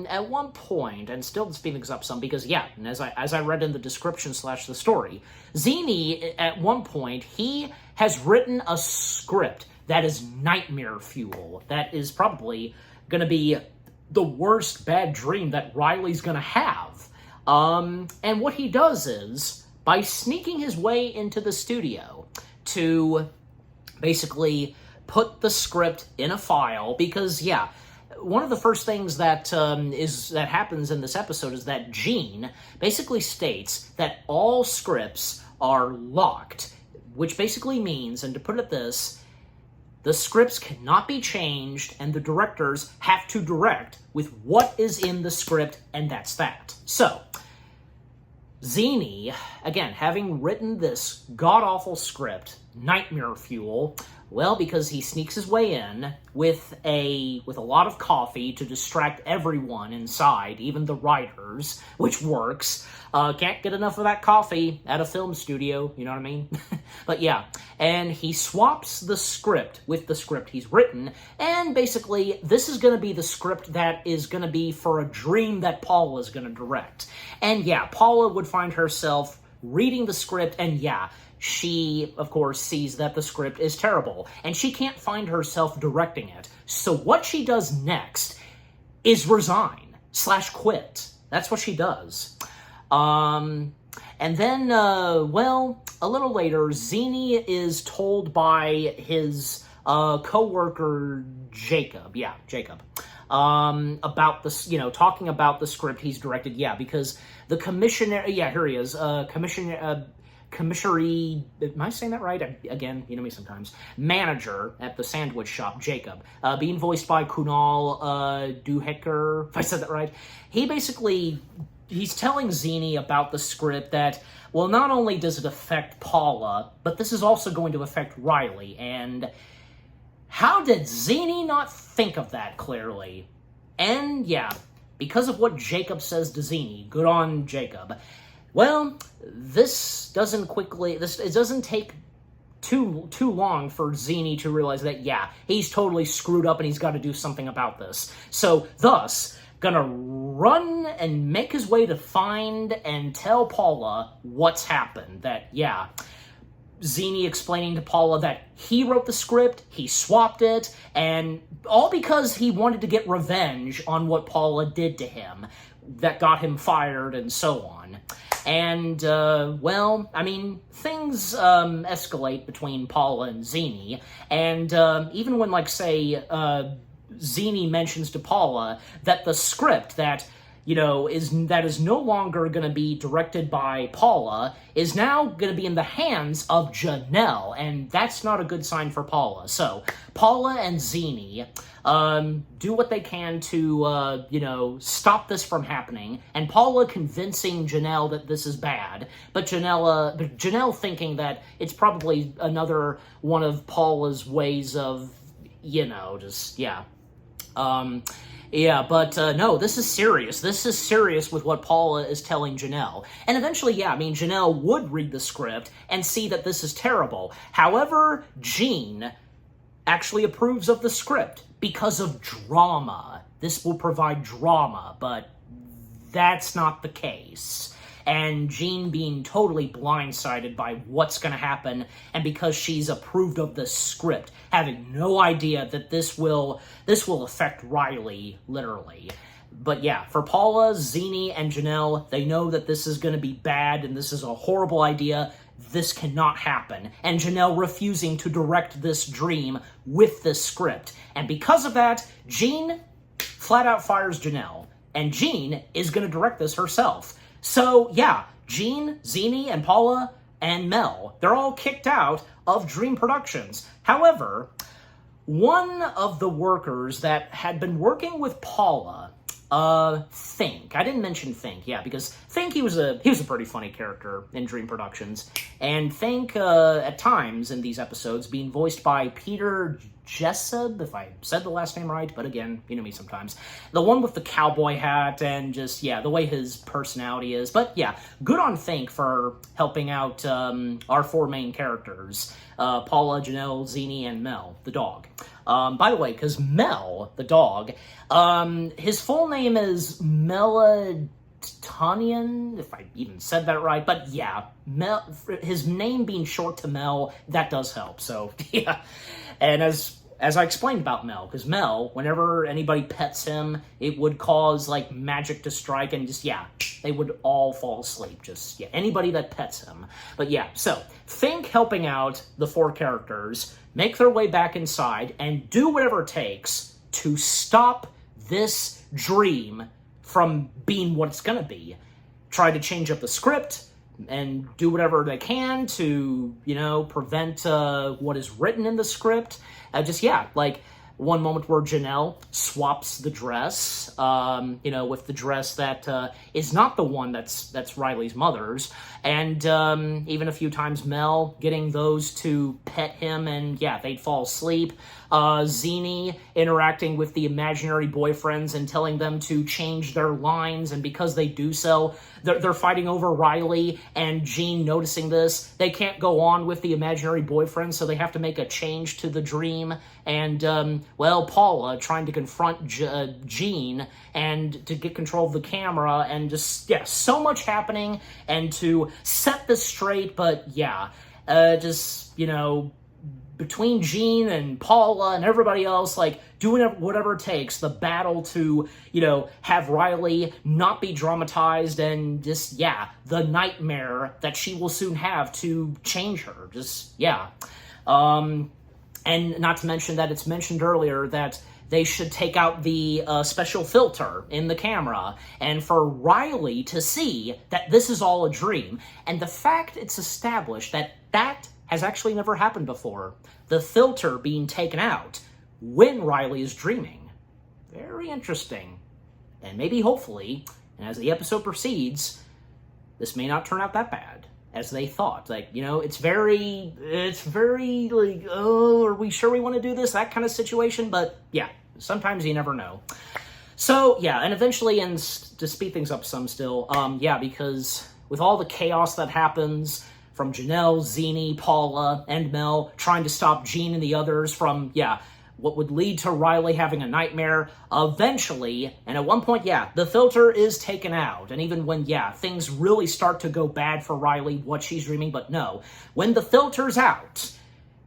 at one point, and still speeding things up some, because yeah, and as I read in the description / the story, Zini, at one point, he has written a script that is nightmare fuel. That is probably going to be the worst bad dream that Riley's going to have. And what he does is, by sneaking his way into the studio to basically put the script in a file, because yeah, one of the first things that that happens in this episode is that Gene basically states that all scripts are locked, which basically means, and to put it this, the scripts cannot be changed, and the directors have to direct with what is in the script, and that's that. So, Zini, again, having written this god-awful script, nightmare fuel, well, because he sneaks his way in with a lot of coffee to distract everyone inside, even the writers, which works. Can't get enough of that coffee at a film studio, you know what I mean? But yeah, and he swaps the script with the script he's written, and basically, this is going to be the script that is going to be for a dream that Paula is going to direct. And yeah, Paula would find herself reading the script, and yeah, she, of course, sees that the script is terrible, and she can't find herself directing it. So what she does next is resign / quit. That's what she does. And then, well, a little later, Zini is told by his co-worker, Jacob. Yeah, Jacob. About this, talking about the script he's directed. Yeah, because the commissioner, yeah, here he is, commissary, am I saying that right? Again, you know me sometimes. Manager at the sandwich shop, Jacob, being voiced by Kunal Duhecker, if I said that right. He's telling Zini about the script that, well, not only does it affect Paula, but this is also going to affect Riley, and how did Zini not think of that clearly? And yeah, because of what Jacob says to Zini, good on Jacob. Well, it doesn't take too long for Zini to realize that, yeah, he's totally screwed up and he's got to do something about this. So, thus, gonna run and make his way to find and tell Paula what's happened. That, yeah, Zini explaining to Paula that he wrote the script, he swapped it, and all because he wanted to get revenge on what Paula did to him that got him fired and so on. And, well, I mean, things escalate between Paula and Zini, and even when, like, say, Zini mentions to Paula that the script that, is no longer going to be directed by Paula is now going to be in the hands of Janelle, and that's not a good sign for Paula. So, Paula and Zini do what they can to, stop this from happening, and Paula convincing Janelle that this is bad, but Janelle thinking that it's probably another one of Paula's ways of, no, this is serious. This is serious with what Paula is telling Janelle. And eventually, Janelle would read the script and see that this is terrible. However, Gene actually approves of the script because of drama. This will provide drama, but that's not the case. And Gene being totally blindsided by what's going to happen, and because she's approved of the script, having no idea that this will affect Riley, literally. But yeah, for Paula, Zini, and Janelle, they know that this is going to be bad, and this is a horrible idea. This cannot happen. And Janelle refusing to direct this dream with this script. And because of that, Gene flat out fires Janelle. And Gene is going to direct this herself. So, yeah, Gene, Zini, and Paula, and Mel, they're all kicked out of Dream Productions. However, one of the workers that had been working with Paula, Fink. I didn't mention Fink, yeah, because Fink, he was a pretty funny character in Dream Productions. And Fink, at times in these episodes, being voiced by Peter Jessup, if I said the last name right, but again, you know me sometimes. The one with the cowboy hat and just, yeah, the way his personality is. But yeah, good on Fink for helping out our 4 main characters, Paula, Janelle, Zini, and Mel, the dog. By the way, because Mel, the dog, his full name is Melitonian, if I even said that right, but yeah, Mel, his name being short to Mel, that does help, so yeah. And as I explained about Mel, because Mel, whenever anybody pets him, it would cause, like, magic to strike, and just, yeah, they would all fall asleep, just, yeah, anybody that pets him. But yeah, so, Fink helping out the 4 characters, make their way back inside, and do whatever it takes to stop this dream from being what it's gonna be. Try to change up the script, and do whatever they can to, you know, prevent what is written in the script. Just, yeah, like, one moment where Janelle swaps the dress, you know, with the dress that is not the one that's Riley's mother's, and even a few times Mel getting those to pet him, and yeah, they'd fall asleep. Zini interacting with the imaginary boyfriends and telling them to change their lines, and because they do so, they're fighting over Riley, and Jean noticing this, they can't go on with the imaginary boyfriend, so they have to make a change to the dream, and, well, Paula trying to confront Jean, and to get control of the camera, and just, yeah, so much happening, and to set this straight, but yeah, just, you know, between Jean and Paula and everybody else, like, doing whatever it takes, the battle to, you know, have Riley not be dramatized, and just, yeah, the nightmare that she will soon have to change her. Just, yeah. And not to mention that it's mentioned earlier that they should take out the special filter in the camera, and for Riley to see that this is all a dream. And the fact it's established that that has actually never happened before. The filter being taken out when Riley is dreaming. Very interesting. And maybe, hopefully, and as the episode proceeds, this may not turn out that bad as they thought. Like, you know, it's very, like, oh, are we sure we want to do this? That kind of situation. But, yeah, sometimes you never know. So, yeah, and eventually, and to speed things up some still, yeah, because with all the chaos that happens from Janelle, Zini, Paula, and Mel trying to stop Jean and the others from, yeah, what would lead to Riley having a nightmare, eventually, and at one point, yeah, the filter is taken out, and even when, yeah, things really start to go bad for Riley, what she's dreaming, but no, when the filter's out,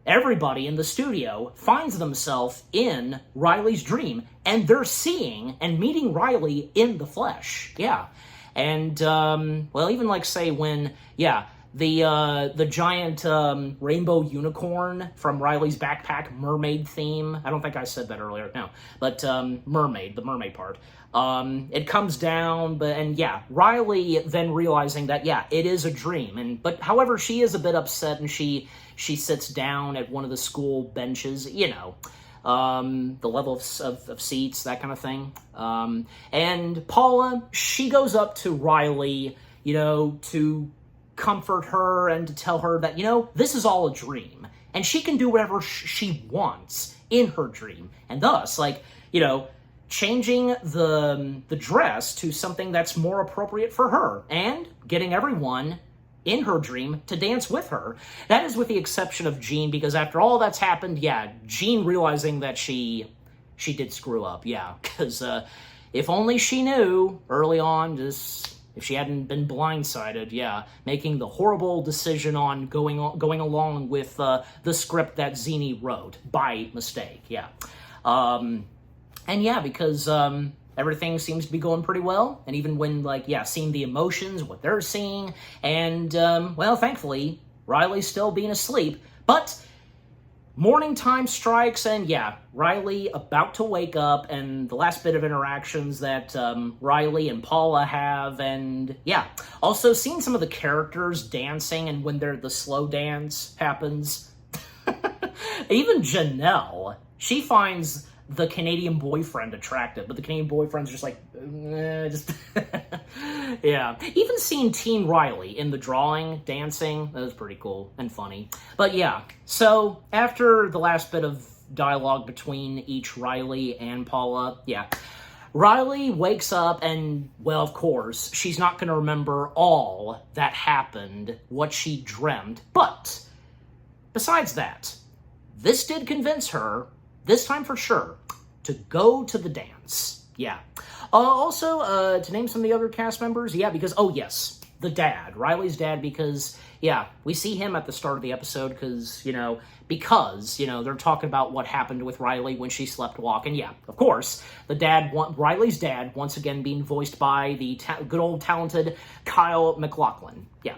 everybody in the studio finds themselves in Riley's dream, and they're seeing and meeting Riley in the flesh, yeah, and, well, even like, say, when, yeah, the giant rainbow unicorn from Riley's backpack mermaid theme. I don't think I said that earlier, no. But mermaid, the mermaid part. It comes down, and yeah, Riley then realizing that, yeah, it is a dream. But however, she is a bit upset, and she sits down at one of the school benches, you know, the level of seats, that kind of thing. And Paula, she goes up to Riley, you know, to comfort her and to tell her that, you know, this is all a dream, and she can do whatever she wants in her dream, and thus, like, you know, changing the dress to something that's more appropriate for her, and getting everyone in her dream to dance with her. That is with the exception of Jean, because after all that's happened, yeah, Jean realizing that she did screw up, yeah, because if only she knew early on, just if she hadn't been blindsided, yeah, making the horrible decision on going along with the script that Zini wrote by mistake, yeah. And yeah, because everything seems to be going pretty well, and even when, like, yeah, seeing the emotions, what they're seeing, and, well, thankfully, Riley's still being asleep, but morning time strikes, and yeah, Riley about to wake up, and the last bit of interactions that Riley and Paula have, and yeah, also seeing some of the characters dancing, and when the slow dance happens. Even Janelle, she finds the Canadian boyfriend attractive, but the Canadian boyfriend's just like, yeah. Even seeing Teen Riley in the drawing, dancing, that was pretty cool and funny. But yeah, so after the last bit of dialogue between each Riley and Paula. Yeah. Riley wakes up and, well, of course, she's not going to remember all that happened, what she dreamt. But besides that, this did convince her, this time for sure, to go to the dance. Yeah. Also, to name some of the other cast members, yeah, because, oh yes, the dad, Riley's dad, because, yeah, we see him at the start of the episode because, they're talking about what happened with Riley when she slept walk, and yeah, of course, Riley's dad, once again being voiced by the good old talented Kyle MacLachlan. Yeah,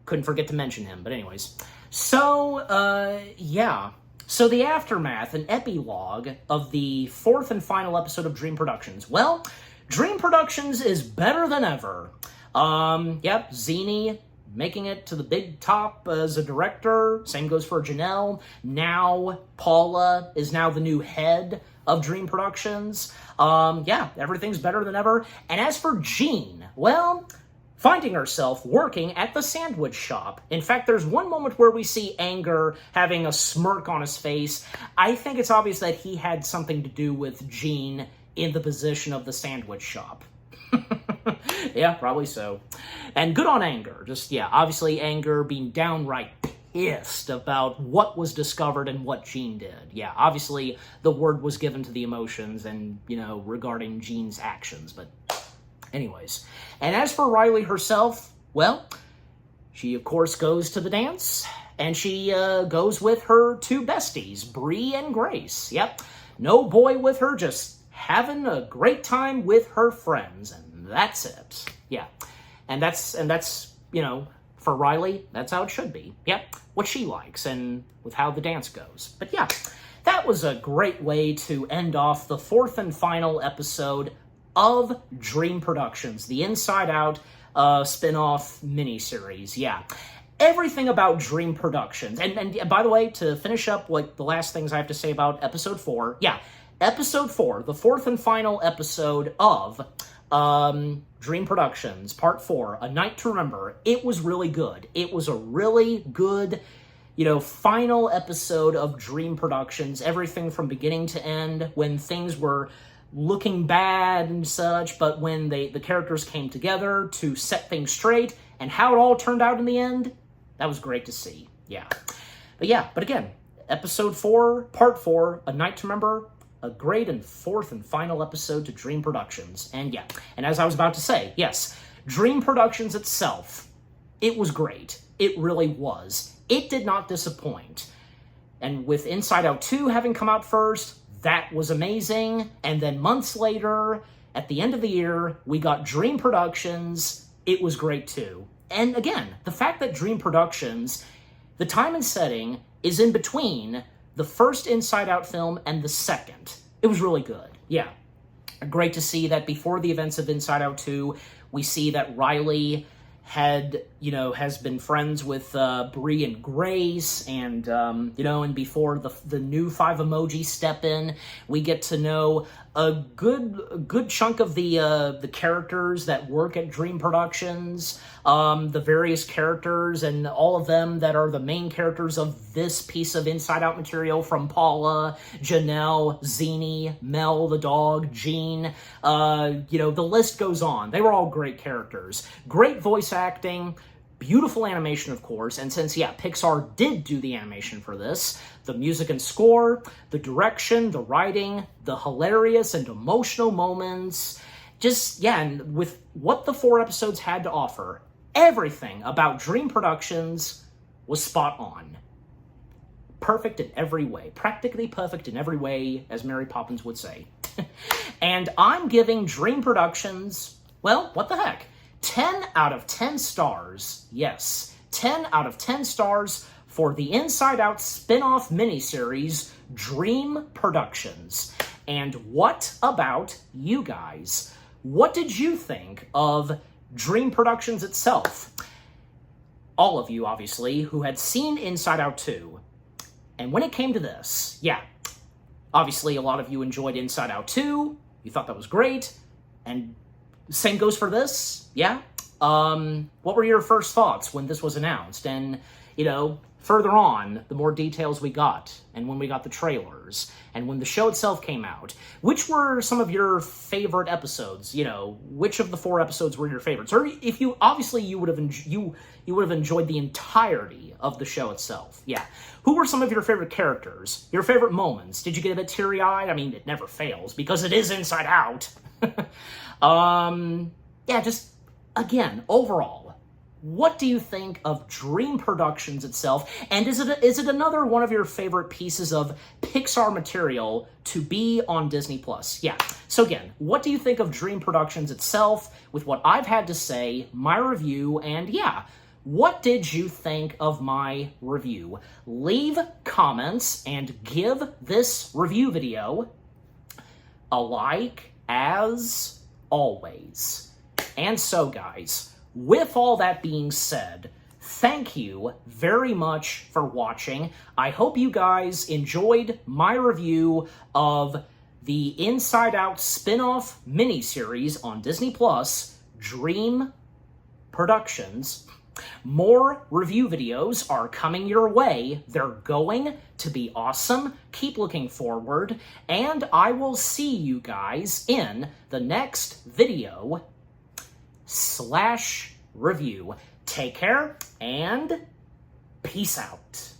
couldn't forget to mention him, but anyways. So, yeah. So the aftermath, an epilogue of the fourth and final episode of Dream Productions. Well, Dream Productions is better than ever. Yep, Zini making it to the big top as a director. Same goes for Janelle. Now, Paula is now the new head of Dream Productions. Yeah, everything's better than ever. And as for Jean, well, finding herself working at the sandwich shop. In fact, there's one moment where we see Anger having a smirk on his face. I think it's obvious that he had something to do with Jean in the position of the sandwich shop. Yeah, probably so. And good on Anger. Just, yeah, obviously Anger being downright pissed about what was discovered and what Jean did. Yeah, obviously the word was given to the emotions and, regarding Jean's actions, but anyways. And as for Riley herself, well, she of course goes to the dance, and she goes with her two besties, Bree and Grace. Yep, no boy with her, just having a great time with her friends, and that's it. Yeah, and that's for Riley, that's how it should be. Yep, what she likes and with how the dance goes. But yeah, that was a great way to end off the fourth and final episode of Dream Productions, the Inside Out spin-off miniseries. Yeah, everything about Dream Productions. And by the way, to finish up the last things I have to say about episode 4, yeah, episode 4, the fourth and final episode of Dream Productions, part 4, A Night to Remember. It was really good. It was a really good, final episode of Dream Productions, everything from beginning to end, when things were looking bad and such, but when the characters came together to set things straight, and how it all turned out in the end, that was great to see. Yeah. But again, episode 4, part 4, A Night to Remember, a great and fourth and final episode to Dream Productions. And yeah, and as I was about to say, yes, Dream Productions itself, it was great. It really was. It did not disappoint. And with Inside Out 2 having come out first, that was amazing. And then months later, at the end of the year, we got Dream Productions. It was great too. And again, the fact that Dream Productions, the time and setting is in between the first Inside Out film and the second. It was really good. Yeah. Great to see that before the events of Inside Out 2, we see that Riley has been friends with Bree and Grace, and and before the new 5 emoji step in, we get to know a good chunk of the characters that work at Dream Productions, the various characters and all of them that are the main characters of this piece of Inside Out material, from Paula, Janelle, Zini, Mel the dog, Jean, the list goes on. They were all great characters. Great voice acting, beautiful animation, of course, and since, yeah, Pixar did do the animation for this, the music and score, the direction, the writing, the hilarious and emotional moments, just, yeah, and with what the 4 episodes had to offer, everything about Dream Productions was spot on. Perfect in every way. Practically perfect in every way, as Mary Poppins would say. And I'm giving Dream Productions, well, what the heck? 10 out of 10 stars. Yes, 10 out of 10 stars for the Inside Out spin-off miniseries, Dream Productions. And what about you guys? What did you think of Dream Productions itself? All of you, obviously, who had seen Inside Out 2. And when it came to this, yeah, obviously a lot of you enjoyed Inside Out 2. You thought that was great. And same goes for this, yeah? What were your first thoughts when this was announced? And, further on, the more details we got, and when we got the trailers, and when the show itself came out. Which were some of your favorite episodes? You know, which of the 4 episodes were your favorites? Or if you, obviously you would have you would have enjoyed the entirety of the show itself. Yeah. Who were some of your favorite characters? Your favorite moments? Did you get a bit teary-eyed? I mean, it never fails, because it is Inside Out. Yeah, just, again, overall, what do you think of Dream Productions itself? And is it another one of your favorite pieces of Pixar material to be on Disney+? Yeah. So again, what do you think of Dream Productions itself, with what I've had to say, my review, and yeah, what did you think of my review? Leave comments and give this review video a like, as always. And so, guys, with all that being said, thank you very much for watching. I hope you guys enjoyed my review of the Inside Out spin-off miniseries on Disney+, Dream Productions. More review videos are coming your way. They're going to be awesome. Keep looking forward, and I will see you guys in the next video / review. Take care, and peace out.